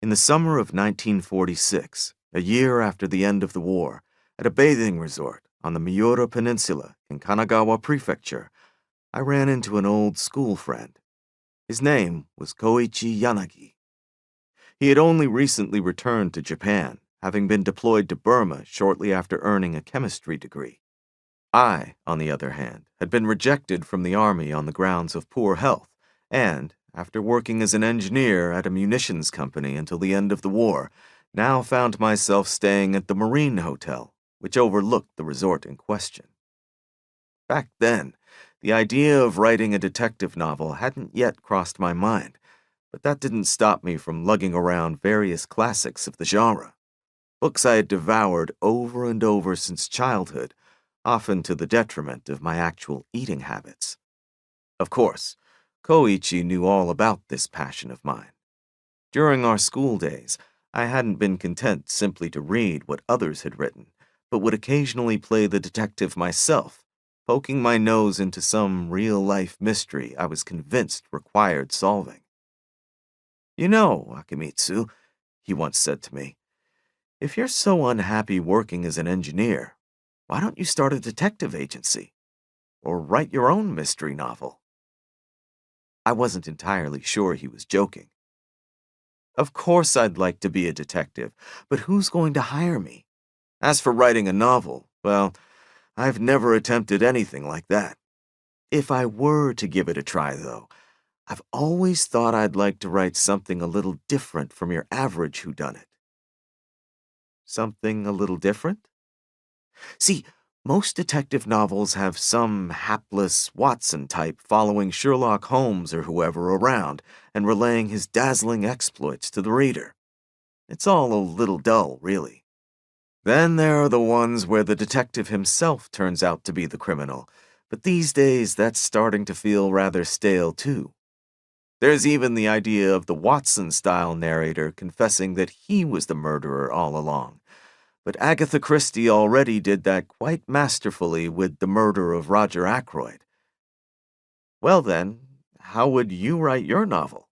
In the summer of 1946, a year after the end of the war, at a bathing resort on the Miura Peninsula in Kanagawa Prefecture, I ran into an old school friend. His name was Koichi Yanagi. He had only recently returned to Japan, having been deployed to Burma shortly after earning a chemistry degree. I, on the other hand, had been rejected from the army on the grounds of poor health, and, after working as an engineer at a munitions company until the end of the war, now found myself staying at the Marine Hotel, which overlooked the resort in question. Back then, the idea of writing a detective novel hadn't yet crossed my mind, but that didn't stop me from lugging around various classics of the genre. Books I had devoured over and over since childhood, often to the detriment of my actual eating habits. Of course, Koichi knew all about this passion of mine. During our school days, I hadn't been content simply to read what others had written, but would occasionally play the detective myself, poking my nose into some real-life mystery I was convinced required solving. "You know, Akimitsu," he once said to me, "if you're so unhappy working as an engineer, why don't you start a detective agency? Or write your own mystery novel?" I wasn't entirely sure he was joking. Of course I'd like to be a detective, but who's going to hire me? As for writing a novel, well, I've never attempted anything like that. If I were to give it a try, though, I've always thought I'd like to write something a little different from your average whodunit. Something a little different? See, most detective novels have some hapless Watson type following Sherlock Holmes or whoever around and relaying his dazzling exploits to the reader. It's all a little dull, really. Then there are the ones where the detective himself turns out to be the criminal, but these days that's starting to feel rather stale too. There's even the idea of the Watson-style narrator confessing that he was the murderer all along. But Agatha Christie already did that quite masterfully with The Murder of Roger Ackroyd. Well then, how would you write your novel?